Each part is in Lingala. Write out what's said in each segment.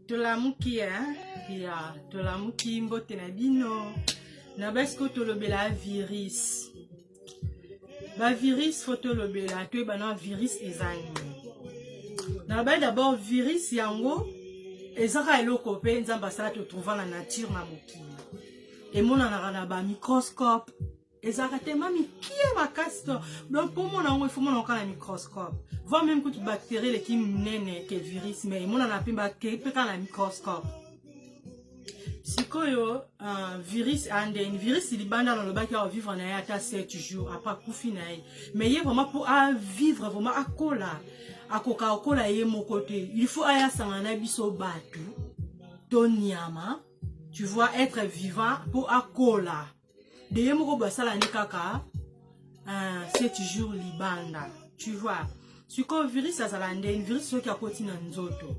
Tolamuki ya tolamuki mbote na bino na basko tolobela virus ba virus fotolobela to bana virus ezani na ba d'abord virus yango ezaka eloko pe nzamba sala to trouver la nature na mokili et mona na ba microscope ezaka tema mikie makasto donc pour mon nango il faut mon na microscope voir même que bactéries les qui nene que virus mais mona na pimba ke pe kana microscope sikoyo virus and une virus libanda dans le bac à vivre na ata 7 jours après kufi na mais il vraiment pour à vivre vraiment à kola akoka okola ye mon côté il faut aya sangana biso batu tonyama tu vois être vivant pour akola de yemoko basala ni kaka 7 jours libanda tu vois siko virus azalande virus soki akoti na nzoto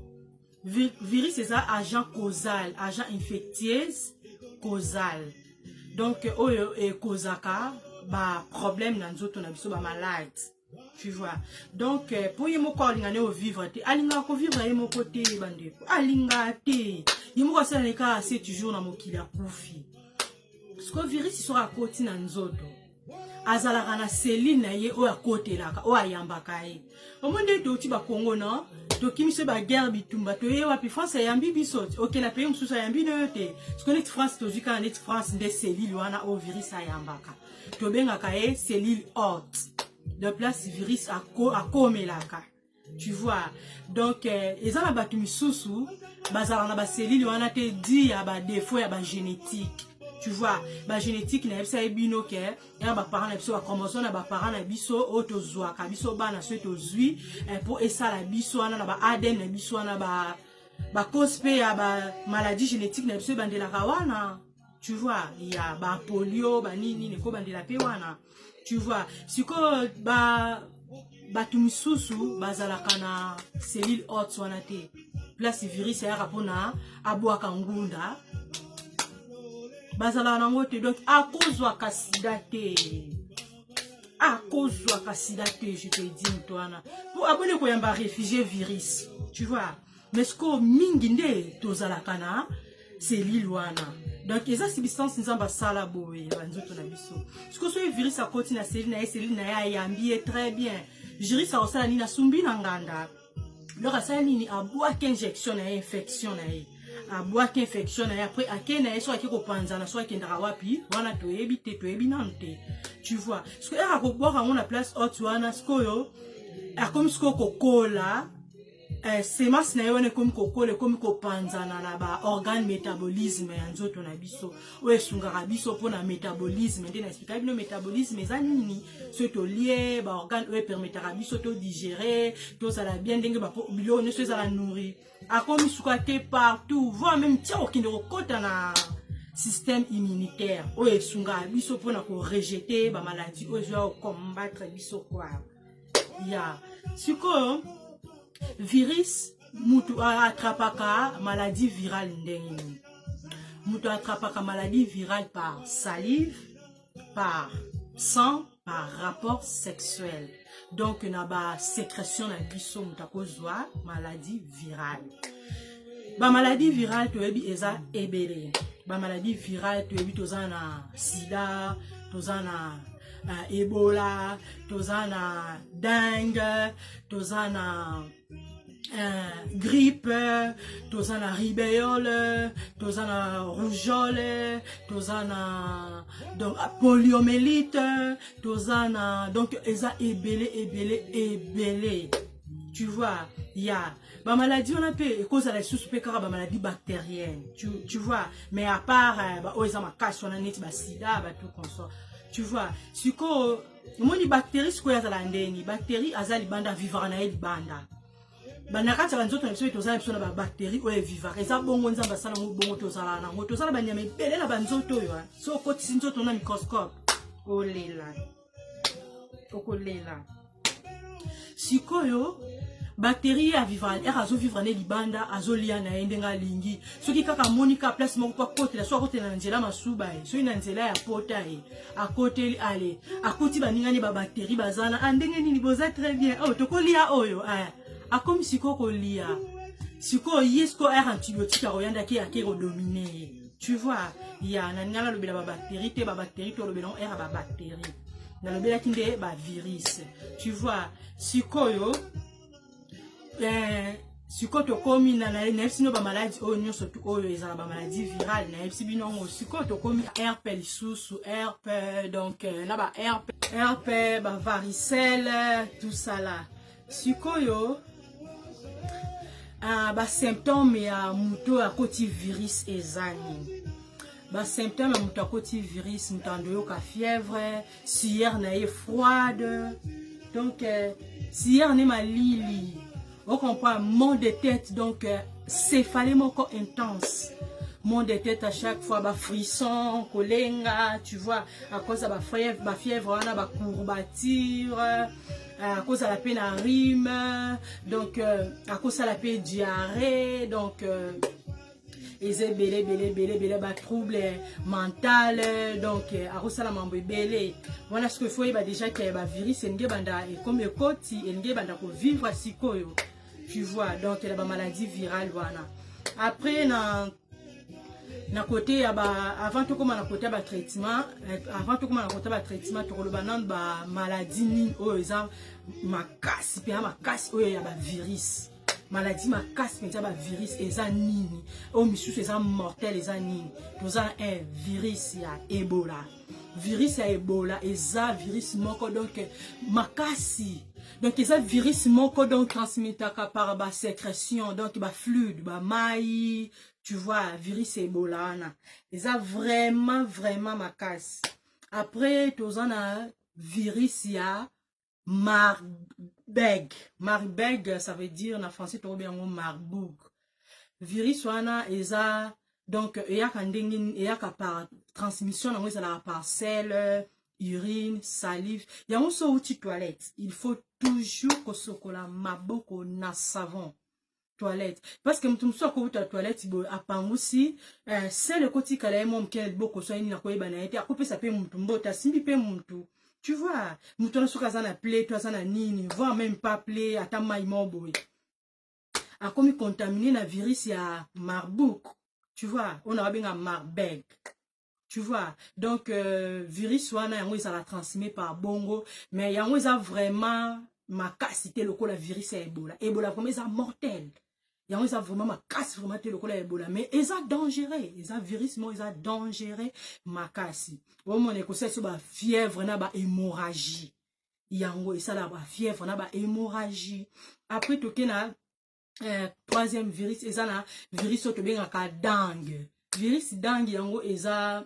virus c'est ça agent causal agent infectieuse causal donc oyo e kozaka ba problème na nzoto na biso ba malade tu vois donc pour yemoko alingane o vivre te alinga ko vivre yemoko te bandeko alinga te yemoko asala ni ka 7 jours na mokili akufi parce que virus sera côté na nzoto azalaka na cellule na ye o akotelaka o ayambaka ye omonde to ti ba Congo no to kimise ba guerre bitumba to ye wapi France yambi biso OK la pays mususa yambi no te parce que net France to zika net France des cellules wana o virus ayambaka to bengaka ye cellule hôte de place virus akomelaka tu vois donc ezala batu misusu bazala na ba cellule wana te di ya ba défaut ya ba génétique. Tu vois, ba génétique na ebisa ebino ke ya ba parents na biso ba chromosome na ba parents na biso otozwa ka biso bana so tozwi pour esala biso na ba ADN na biso na ba cause pe ya ba maladie génétique na biso bandela kawana. Tu vois, il y a ba polio ba nini ne ko bandela pe wana. Tu vois, siko ba tumisusu bazalaka na cellule hôte wana te. Place virus ya rapona abwaka ngunda. Bazala nangote donc à cause de je te dis toi pour abonner ko yamba réfugié virus tu vois mais ce que minginde tozala kana c'est lilwana donc eza substance nzamba sala boye banzoto na biso ce que ce virus a côté na cellule na yambi très bien virus a osala ni na sumbi na nganda donc asala ni abwa injection na infection na abwa infection et après akena so akiko panzana so akendaka wapi wana toyebi te toyebi nante tu vois ce que era ko boka ngona place haute wana skoyo comme sko kokola semas na yone comme kokola comme ko panzana na ba organe métabolisme ya nzoto na biso o esungaka biso pona métabolisme ndena expliquer bino métabolisme ezani nini so to lié ba organe o permettra biso to digérer to ça la bien ndenge ba bilo ne so ça la nourrir a comme soukate partout voire même tia okinde kokota na système immunitaire o esunga biso pona ko rejeter ba maladie o zo combattre biso quoi ya siko virus mutu attrapaka maladie virale ndenge mutu attrapaka maladie virale par salive par sang par rapport sexuel donc na ba sécrétion na biso mutu akozwa maladie virale ba maladie virale to ebi eza ebele ba maladie virale to ebi tozana sida tozana Ebola tozana dengue tozana grippe, tozana rubéole, tozana rougeole, tozana donc poliomyélite, tozana donc eza ebele. Tu vois, il y a ba maladie on a pe cause à la sous pe ba maladie bactérienne. Tu vois, mais à part ba o eza makasi on a net ba sida ba tout comme ça. Tu vois, siko moni bactéries ko ya za ndeni, bactéries azali banda vivre na banda. Banakata banzoto na biso tozala biso na ba bactéries oyo vivre eza bongo nzamba sala ngo bongo tozala na ngo tozala banyama ebele na banzoto yo so koti nzoto na microscope olela okolela sikoyo bactérie a vivre azo vivre na libanda azolia na ndenga lingi soki kaka monika place moko kwa kote la so kote na nzela masuba so ina nzela ya pota a côté ale akoti baningani ba bactérie bazana andenge nini boza très bien oh tokolia oyo a comme si koko lia siko yesko air antibiotique royanda ki akero dominer. Tu vois, il y a nangala lobela ba bactérie te ba bactérie to lobela air ba bactérie. Na lobela kinde ba virus. Tu vois, siko yo siko to komi na sino ba maladie o nyonso to oyo eza ba maladie virale na sibinongo siko to komi herpes sous herpes donc na ba herpes ba varicelle tout ça là siko yo ba symptômes ya muto ya koti virus ezani ba symptômes ya muto ya koti virus mutando yo ka fièvre sueur na ye froide donc sueur ne malili. On comprend, mal de tête, donc céphalée encore intense. Mal de tête à chaque fois, bah frisson, kolenga, tu vois, à cause de la fièvre, on a ba courbature, à cause de la peine à rime, donc à cause de la peine diarrhée, donc ils ont belé, bah trouble mental, donc à cause de la mambo belé. Voilà ce qu'il faut, bah déjà qu'il y a virus, et comme le côté, et banda pour vivre à sikoyo. Tu vois, donc il y a des maladies virales, voilà. Après, na côté, avant tout comme on a côté traitement, avant tout comme on a côté traitement, tu as ba maladie ni oh ça ma casse, puis ma casse oh il y a ba virus. Maladie ma casse, puis il y a ba virus et ça nini. Oh monsieur c'est ça mortel et ça nini. Nous avons un virus il y a Ebola. Virus à Ebola et ça virus moko donc makasi. Donc il y a virus moko donc transmis par ba sécrétion donc ba fluide ba maï tu vois virus Ebola na. Et ça vraiment makasi. Après tu as virus il y a Marburg. Marburg ça veut dire en français tu bien Marburg. Virus wana eza donc il y a par transmission dans la parcelle urine, salive. Il y a un seul outil toilette. Il faut toujours que ce soit maboko na savon toilette. Parce que tu soit que ta toilette a pas aussi c'est le côté kala mon quel boko soit ni na ko ibana été a couper ça peut mutumbo ta simbi pe mutu. Tu vois, mutu na suka za na plaie, toi ça na nini, voire même pas plaie ata mai moboy. A comme contaminé na virus ya Marburg. Tu vois, on a bien un Marburg. Tu vois, donc virus wana yango ça la transmis par bongo, mais yango ça vraiment ma capacité le la virus est Ebola. Ebola vraiment ça mortel. Yango ça vraiment ma casse vraiment le la Ebola, mais ils ça dangereux, ils ça virus moi ils ça dangereux ma casse. Au mon écossais sur ba fièvre na ba hémorragie. Yango ça la ba fièvre na ba hémorragie. Après to kena troisième virus et ça na virus auto bien ka dengue. Virus dengue yango eza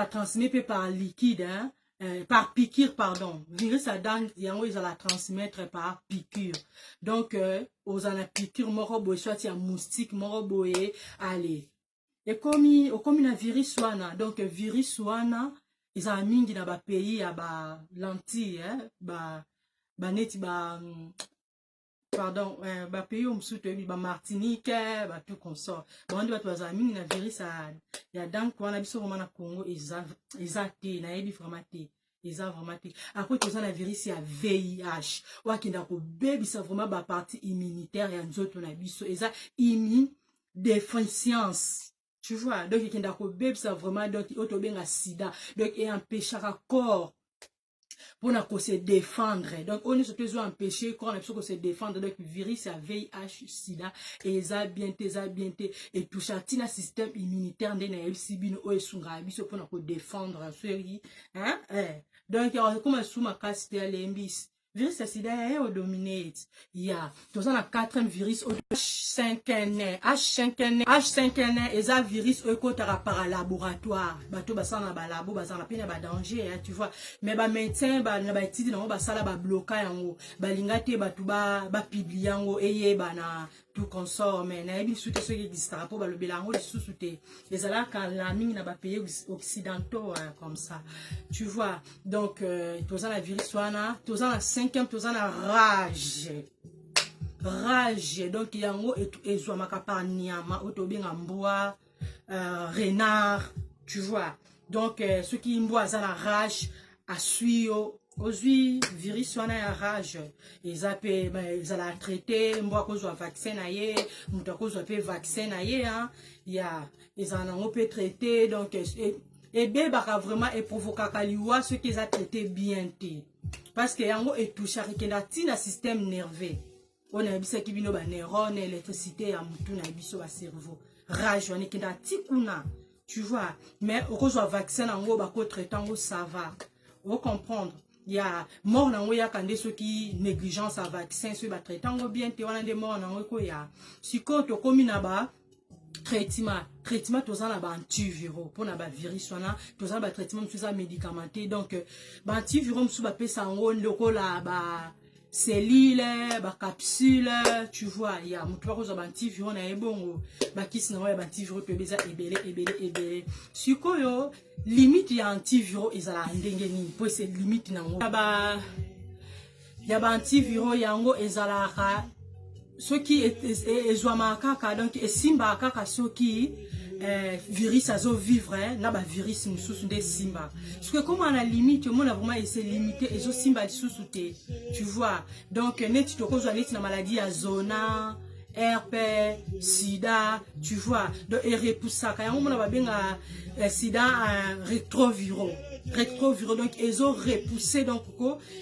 transmis par liquide hein, par piqûre pardon. Virus à dengue yango ils la transmettre par piqûre. Donc aux ana piqûre moko boy soit ya moustique moko boy allez. Et comme na virus wana donc virus wana ils a mingi na ba pays ya ba lentille hein ba neti ba pardon ba pays où msuto ba Martinique ba tout consort bandi ba toza mingi na virus ya donc wana biso vraiment na Congo exacté na yebi vraiment té vraiment té après toza na virus ya VIH wa kinda ko bebisa vraiment ba partie immunitaire ya nzoto na biso eza déficience. Tu vois, donc kinda ko bebisa vraiment donc auto benga sida donc et empêcher le corps pour se défendre. Donc, on est surtout empêché quand on a se défendre. Donc, virus à VIH, SIDA, et ça bien, et tout ça, le système immunitaire de la LCB, ou esunga, biso pour nous défendre, hein? Donc, comme sous ma casse, c'était l'embis. Virus à SIDA est dominate. Il y a, dans un quatrième virus, H5N1, et ça virus au par laboratoire. Bateau basana ba labo basana pena ba danger, tu vois. Mais ba médecin ba na ba étude na ba sala ba bloquer yango. Ba lingate ba tuba ba publier yango eye ba na tout consort mais na ebi soute ce qui existe pour ba le bilango les sous-souté. Les ala quand la mine na ba pays occidentaux comme ça. Tu vois. Donc toza la virus wana, toza la cinquième, toza la rage. Donc yango et soit makapa niama autobinga mboa renard tu vois donc ceux qui mboa za la rage à suyo Aujourd'hui, virus wana ya rage, ils a traité, moi qu'on soit vaccin aye, moi qu'on soit pas vaccin aye, hein, ya, ils en ont peut traiter, donc et bien baka vraiment et provoquer kaliwa ce qu'ils a traité bien té, parce que yango est touché avec la système nerveux, on a bisa qui bino ba neurones, électricité ya mutu na biso ba cerveau, rage on est qui ti kuna, tu vois, mais qu'on soit vaccin yango bako traitant ça va, on comprendre. Il y a mort dans ya kande ceux qui négligence à vaccin ceux ba traitant bien te wana de mort dans ko ya si ko to komi na ba traitement toza na ba antiviraux pour na ba virus wana toza ba traitement tuza médicamenté donc ba antiviraux sous ba pesa ngo ndoko la ba cellule ba capsule tu vois il y a mutu ko zo ba antiviraux na ebongo ba kisi na ya ba antiviraux pe beza ebele sikoyo limite ya antiviraux ezala ndenge ni po c'est limite nango ya ba antiviraux yango ezala ka ce qui ezwama kaka donc esimba kaka soki virus azo vivre na ba virus mususu nde simba parce que comme on a limite on a vraiment essayer limiter ezo simba lisusu te tu vois donc net to kozwa net na maladie ya zona herpes, sida, tu vois, donc et repoussa quand on a benga sida rétroviraux, donc ils ont repoussé donc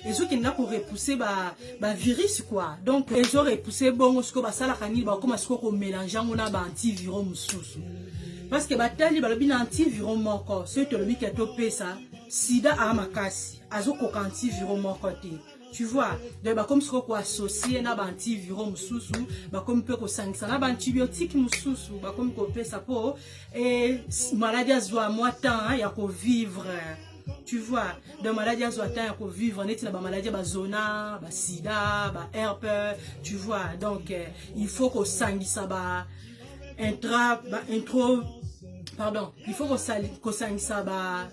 ils ont qui n'a pour repousser ba virus quoi, donc ils ont repoussé bon ce que ba sala kanil ba comme ce qu'on mélange on a ba antiviraux mususu parce que ba tali ba lobi na antiviraux moko ce to lobi keto pesa sida a makasi azo ko antiviraux moko te. Tu vois, donc bah comme ce qu'on associe na ba antiviraux mususu, bah comme peut ko sangisa na ba antibiotique mususu, bah comme ko pesa po et maladie azwa moitan ya ko vivre. Tu vois, de maladie azwa tan ya ko vivre net na ba maladie ba zona, ba sida, ba herpes, tu vois. Donc il faut ko sangisa ba il faut ko sangisa ba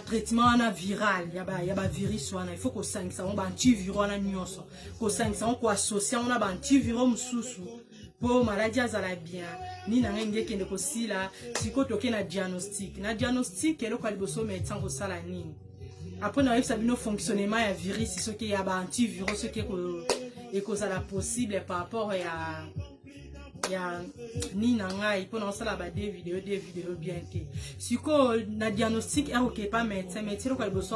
traitement na viral ya ba virus wana il faut ko sangisa on ba antiviraux na nyonso ko sangisa on ko associer on ba antiviraux mususu pour maladie azala bien ni na ngenge kende ko sila siko toke na diagnostic elo kwa liboso médecin ko sala nini après na yebisa bino fonctionnement ya virus ce qui ya ba antiviraux ce qui est causala possible par rapport ya ni na ngai pour na sala ba des vidéos bien te siko na diagnostic est OK pas médecin kwa liboso